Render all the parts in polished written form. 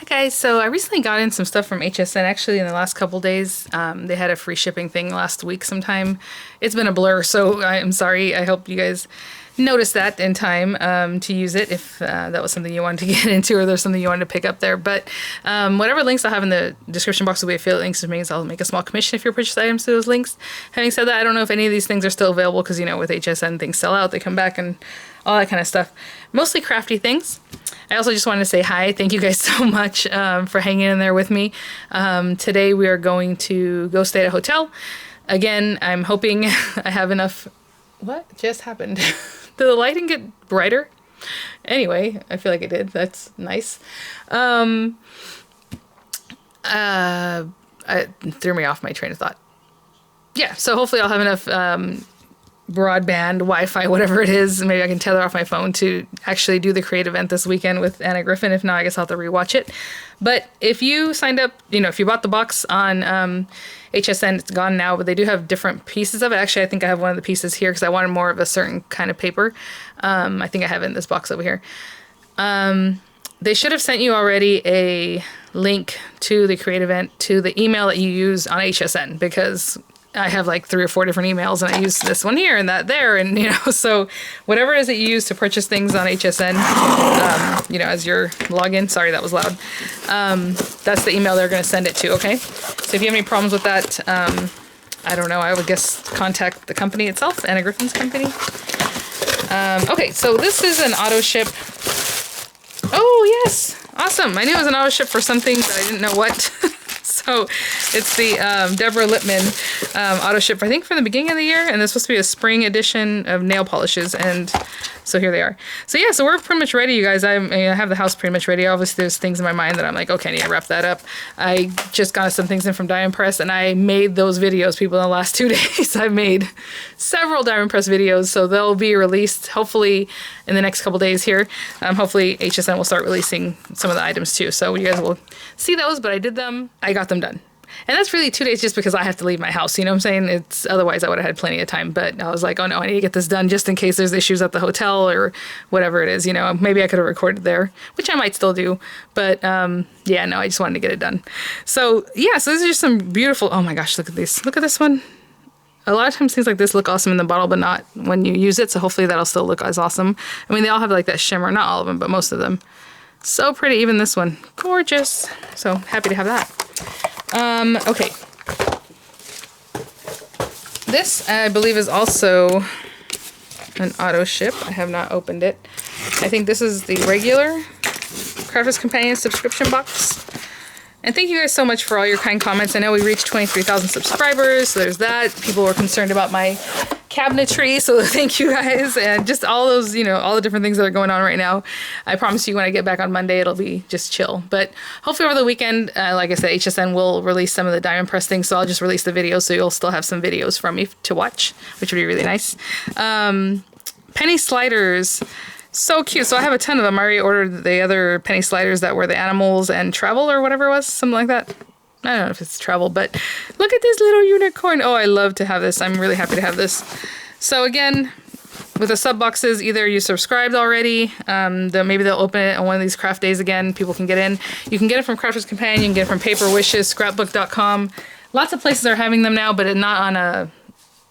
Guys, so I recently got in some stuff from HSN actually in the last couple days. They had a free shipping thing last week sometime. It's been a blur, so I'm sorry. I hope you guys noticed that in time to use it if that was something you wanted to get into or there's something you wanted to pick up there. But whatever links I'll have in the description box will be affiliate links, which means I'll make a small commission if you purchase items to those links. Having said that, I don't know if any of these things are still available because, you know, with HSN things sell out, they come back and all that kind of stuff. Mostly crafty things. I also just wanted to say hi. Thank you guys so much for hanging in there with me. Today we are going to go stay at a hotel. Again, I'm hoping I have enough... What just happened? Did the lighting get brighter? Anyway, I feel like it did. That's nice. It threw me off my train of thought. Yeah, so hopefully I'll have enough broadband, Wi-Fi, whatever it is. Maybe I can tether off my phone to actually do the create event this weekend with Griffin. If not, I guess I'll have to rewatch it. But if you signed up, you know, if you bought the box on HSN, it's gone now, but they do have different pieces of it. Actually, I think I have one of the pieces here because I wanted more of a certain kind of paper. I think I have it in this box over here. They should have sent you already a link to the create event to the email that you use on HSN because I have like 3 or 4 different emails and I use this one here and that there. And, you know, so whatever it is that you use to purchase things on HSN, you know, as your login, sorry, that was loud. That's the email they're going to send it to. Okay. So if you have any problems with that, I don't know, I would guess contact the company itself, Anna Griffin's company. Okay. So this is an auto ship. Oh yes. Awesome. I knew it was an auto ship for something, but I didn't know what. So it's the Deborah Lippman auto ship, I think from the beginning of the year, and it's supposed to be a spring edition of nail polishes, and so here they are. So yeah, so we're pretty much ready, you guys. I have the house pretty much ready. Obviously there's things in my mind that I'm like, okay, I need to wrap that up. I just got some things in from Diamond Press, and I made those videos, people, in the last 2 days. I've made several Diamond Press videos, so they'll be released hopefully in the next couple days here. Hopefully HSN will start releasing some of the items too, so you guys will see those, but I did them. I got them done. And that's really 2 days just because I have to leave my house, you know what I'm saying? It's otherwise I would have had plenty of time, but I was like, oh no, I need to get this done just in case there's issues at the hotel or whatever it is, you know. Maybe I could have recorded there, which I might still do, but yeah, no, I just wanted to get it done. So yeah, so these are just some beautiful, oh my gosh, look at these. Look at this one. A lot of times things like this look awesome in the bottle, but not when you use it, so hopefully that'll still look as awesome. I mean, they all have like that shimmer, not all of them, but most of them. So pretty, even this one. Gorgeous. So happy to have that. Okay. This, I believe, is also an auto ship. I have not opened it. I think this is the regular Crafter's Companion subscription box. And thank you guys so much for all your kind comments. I know we reached 23,000 subscribers, so there's that. People were concerned about my cabinetry, so thank you guys. And just all those, you know, all the different things that are going on right now. I promise you when I get back on Monday, it'll be just chill. But hopefully over the weekend, like I said, HSN will release some of the Diamond Press things, so I'll just release the videos, so you'll still have some videos from me to watch, which would be really nice. Penny sliders. So cute. So I have a ton of them. I already ordered the other penny sliders that were the animals and travel or whatever it was. Something like that. I don't know if it's travel, but look at this little unicorn. Oh, I love to have this. I'm really happy to have this. So again, with the sub boxes, either you subscribed already, maybe they'll open it on one of these craft days again. People can get in. You can get it from Crafter's Companion. You can get it from Paper Wishes, scrapbook.com. Lots of places are having them now, but not on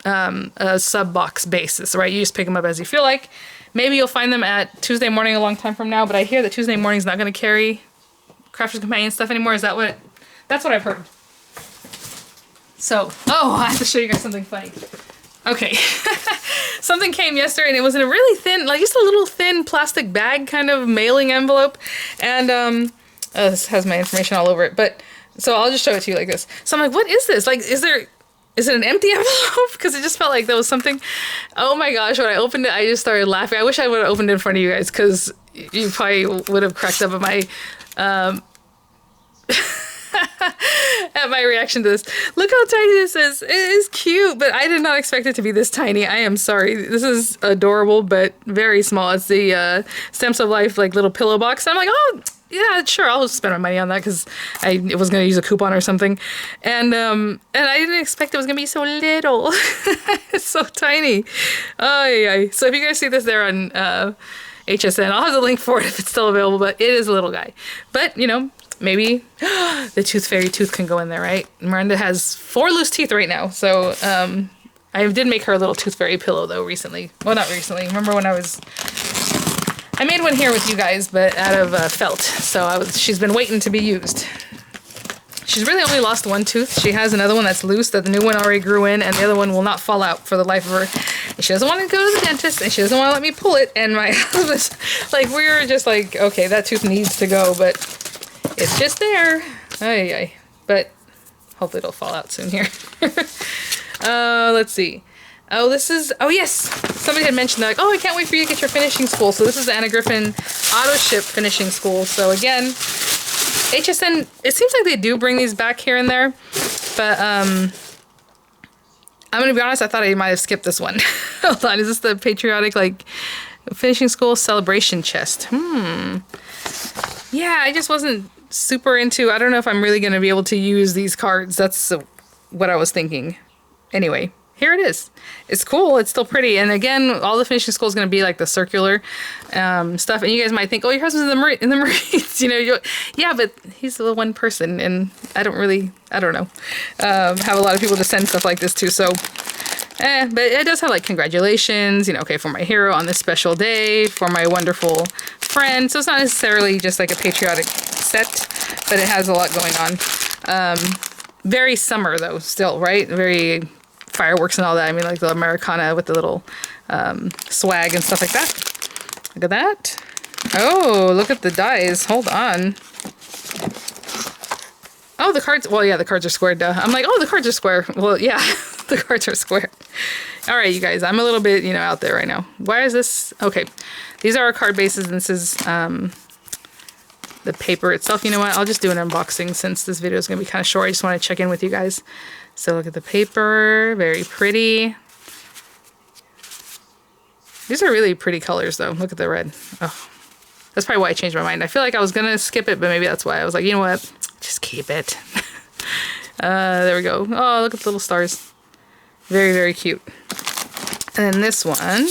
a sub box basis, right? You just pick them up as you feel like. Maybe you'll find them at Tuesday morning a long time from now, but I hear that Tuesday morning is not going to carry Crafter's Companion stuff anymore. Is that what? That's what I've heard. So, oh, I have to show you guys something funny. Okay. Something came yesterday and it was in a really thin, like just a little thin plastic bag kind of mailing envelope. And this has my information all over it. But so I'll just show it to you like this. So I'm like, what is this? Like, is it an empty envelope? Because it just felt like there was something. Oh my gosh, when I opened it, I just started laughing. I wish I would have opened it in front of you guys because you probably would have cracked up at my at my reaction to this. Look how tiny this is. It is cute, but I did not expect it to be this tiny. I am sorry. This is adorable, but very small. It's the Stamps of Life like little pillow box. I'm like, oh, yeah, sure, I'll spend my money on that because I was going to use a coupon or something. And I didn't expect it was going to be so little. It's so tiny. Oh, yeah. So if you guys see this there on HSN, I'll have the link for it if it's still available, but it is a little guy. But, you know, maybe the Tooth Fairy tooth can go in there, right? Miranda has 4 loose teeth right now, so I did make her a little Tooth Fairy pillow though recently. Well, not recently. Remember when I made one here with you guys, but out of felt. So she's been waiting to be used. She's really only lost 1 tooth. She has another one that's loose that the new one already grew in, and the other one will not fall out for the life of her. And she doesn't want to go to the dentist, and she doesn't want to let me pull it. And my husband's like, we were just like, okay, that tooth needs to go, but it's just there. Ay. But hopefully it'll fall out soon here. Let's see. Oh, yes. Somebody had mentioned that, like, oh, I can't wait for you to get your finishing spool. So this is the Anna Griffin Autoship finishing spool. So again, HSN, it seems like they do bring these back here and there, but I'm gonna be honest, I thought I might have skipped this one. Hold on, is this the patriotic, like, finishing school celebration chest? Yeah, I just wasn't super into, I don't know if I'm really gonna be able to use these cards. That's what I was thinking. Anyway. Here it is. It's cool. It's still pretty. And again, all the finishing school is going to be like the circular stuff. And you guys might think, oh, your husband's in the Marines. You know, yeah, but he's the one person. And I don't know, have a lot of people to send stuff like this to. So, but it does have like congratulations, you know, okay, for my hero on this special day, for my wonderful friend. So it's not necessarily just like a patriotic set, but it has a lot going on. Very summer though, still, right? Very fireworks and all that. I mean, like the Americana with the little swag and stuff like that. Look at that. Oh, look at the dies. Hold on. Oh, the cards. Well, yeah, the cards are squared. Duh. I'm like, oh, the cards are square. Well, yeah, the cards are square. All right, you guys. I'm a little bit, out there right now. Why is this? Okay. These are our card bases, and this is the paper itself. You know what? I'll just do an unboxing since this video is going to be kind of short. I just want to check in with you guys. So look at the paper, very pretty. These are really pretty colors though. Look at the red. Oh, that's probably why I changed my mind. I feel like I was gonna skip it, but maybe that's why. I was like, you know what? Just keep it. There we go. Oh, look at the little stars. Very, very cute. And then this one.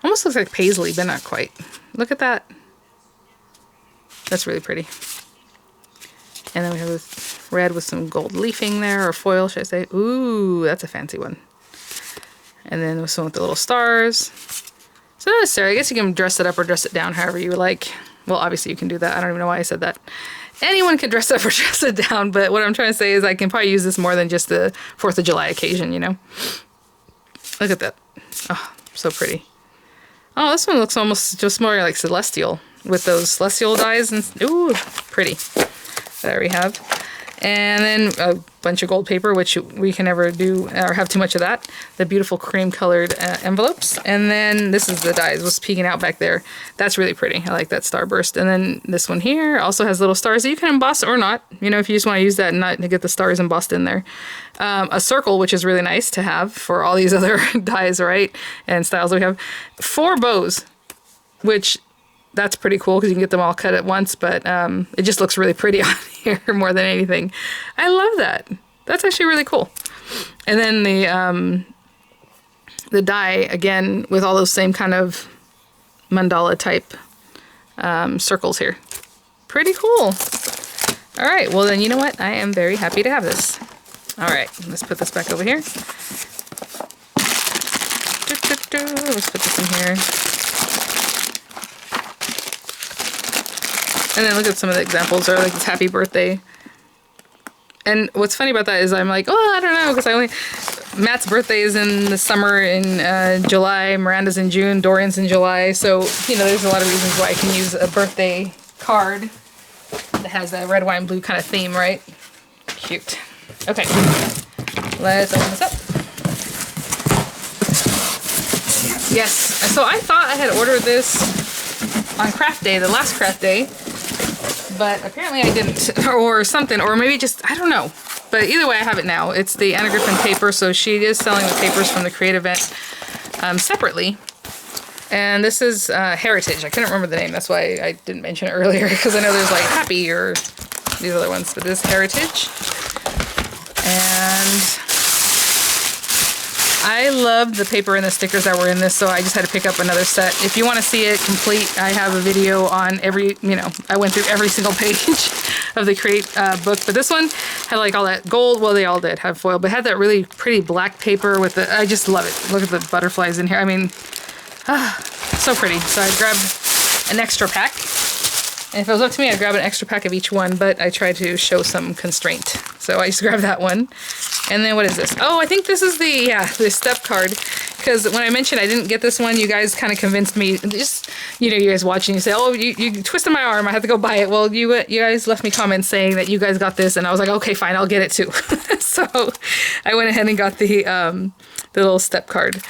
Almost looks like paisley, but not quite. Look at that. That's really pretty. And then we have this red with some gold leafing there, or foil, should I say. Ooh, that's a fancy one. And then this one with the little stars. So not necessarily, I guess you can dress it up or dress it down however you like. Well, obviously you can do that. I don't even know why I said that. Anyone can dress up or dress it down, but what I'm trying to say is I can probably use this more than just the 4th of July occasion, Look at that. Oh, so pretty. Oh, this one looks almost just more like celestial with those celestial dies and ooh, pretty. There we have. And then a bunch of gold paper, which we can never do or have too much of that. The beautiful cream colored envelopes. And then this is the dies, was peeking out back there. That's really pretty. I like that starburst. And then this one here also has little stars that you can emboss or not. If you just want to use that and not to get the stars embossed in there. A circle, which is really nice to have for all these other dies, right? And styles that we have. 4 bows, which that's pretty cool because you can get them all cut at once, but it just looks really pretty on here more than anything. I love that. That's actually really cool. And then the die, again, with all those same kind of mandala type circles here. Pretty cool. All right, well then, you know what? I am very happy to have this. All right, let's put this back over here. Let's put this in here. And then look at some of the examples, or like this happy birthday. And what's funny about that is I'm like, oh, I don't know, because Matt's birthday is in the summer in July, Miranda's in June, Dorian's in July. So, there's a lot of reasons why I can use a birthday card that has that red, white, and blue kind of theme, right? Cute. Okay, let's open this up. Yes, so I thought I had ordered this on craft day, the last craft day. But apparently I didn't, or something, or maybe just, I don't know. But either way, I have it now. It's the Anna Griffin paper, so she is selling the papers from the Creative Event separately. And this is Heritage. I couldn't remember the name, that's why I didn't mention it earlier, because I know there's like Happy or these other ones, but this is Heritage. And I loved the paper and the stickers that were in this, so I just had to pick up another set. If you want to see it complete, I have a video on every, I went through every single page of the Create book, but this one had like all that gold, well, they all did have foil, but had that really pretty black paper with the, I just love it. Look at the butterflies in here. I mean, so pretty. So I grabbed an extra pack. And if it was up to me, I'd grab an extra pack of each one, but I tried to show some constraint. So I just grabbed that one. And then what is this? Oh, I think this is the step card. Because when I mentioned I didn't get this one, you guys kind of convinced me. Just, you guys watching, you say, oh, you twisted my arm, I have to go buy it. Well, you guys left me comments saying that you guys got this, and I was like, okay, fine, I'll get it too. So I went ahead and got the little step card.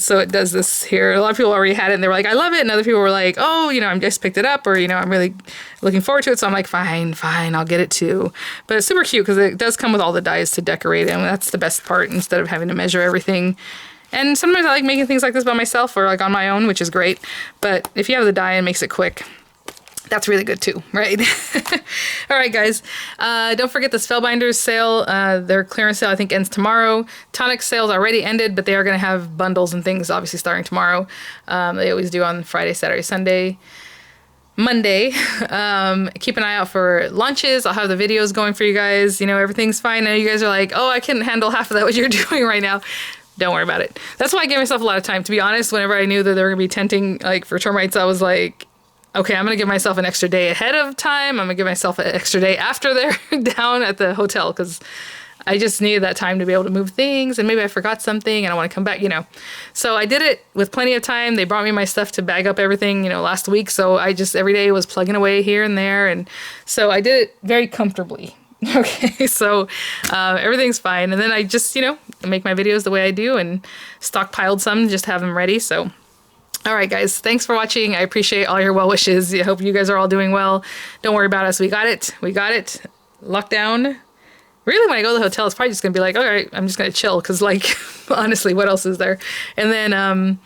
So it does this here. A lot of people already had it and they were like, I love it. And other people were like, oh, I just picked it up, or, I'm really looking forward to it. So I'm like, fine, I'll get it too. But it's super cute because it does come with all the dies to decorate it. And that's the best part, instead of having to measure everything. And sometimes I like making things like this by myself or like on my own, which is great. But if you have the die and makes it quick, that's really good too, right? All right, guys. Don't forget the Spellbinders sale. Their clearance sale, I think, ends tomorrow. Tonic sales already ended, but they are going to have bundles and things, obviously, starting tomorrow. They always do on Friday, Saturday, Sunday, Monday. Keep an eye out for launches. I'll have the videos going for you guys. Everything's fine. I know you guys are like, oh, I couldn't handle half of that, what you're doing right now. Don't worry about it. That's why I gave myself a lot of time. To be honest, whenever I knew that they were going to be tenting like for termites, I was like, okay, I'm going to give myself an extra day ahead of time. I'm going to give myself an extra day after they're down at the hotel, because I just needed that time to be able to move things, and maybe I forgot something and I want to come back, So I did it with plenty of time. They brought me my stuff to bag up everything, last week. So I just every day was plugging away here and there. And so I did it very comfortably. Okay, so everything's fine. And then I just, make my videos the way I do, and stockpiled some, just have them ready. So all right, guys, thanks for watching. I appreciate all your well wishes. I hope you guys are all doing well. Don't worry about us. We got it. Lockdown. Really, when I go to the hotel, it's probably just going to be like, all right, I'm just going to chill. Because, honestly, what else is there? And then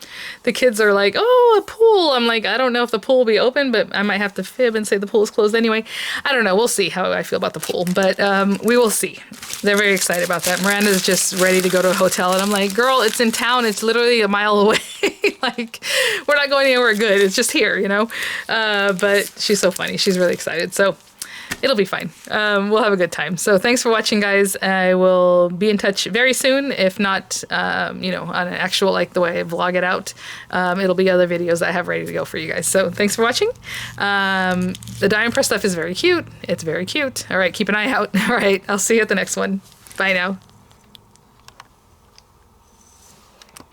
the kids are like, oh, a pool. I'm like, I don't know if the pool will be open, but I might have to fib and say the pool is closed anyway. I don't know. We'll see how I feel about the pool. But we will see. They're very excited about that. Miranda's just ready to go to a hotel. And I'm like, girl, it's in town. It's literally a mile away. We're not going anywhere good. It's just here, But she's so funny. She's really excited. So it'll be fine. We'll have a good time. So thanks for watching, guys. I will be in touch very soon. If not, on an actual, the way I vlog it out, it'll be other videos that I have ready to go for you guys. So thanks for watching. The die and press stuff is very cute. It's very cute. All right, keep an eye out. All right, I'll see you at the next one. Bye now.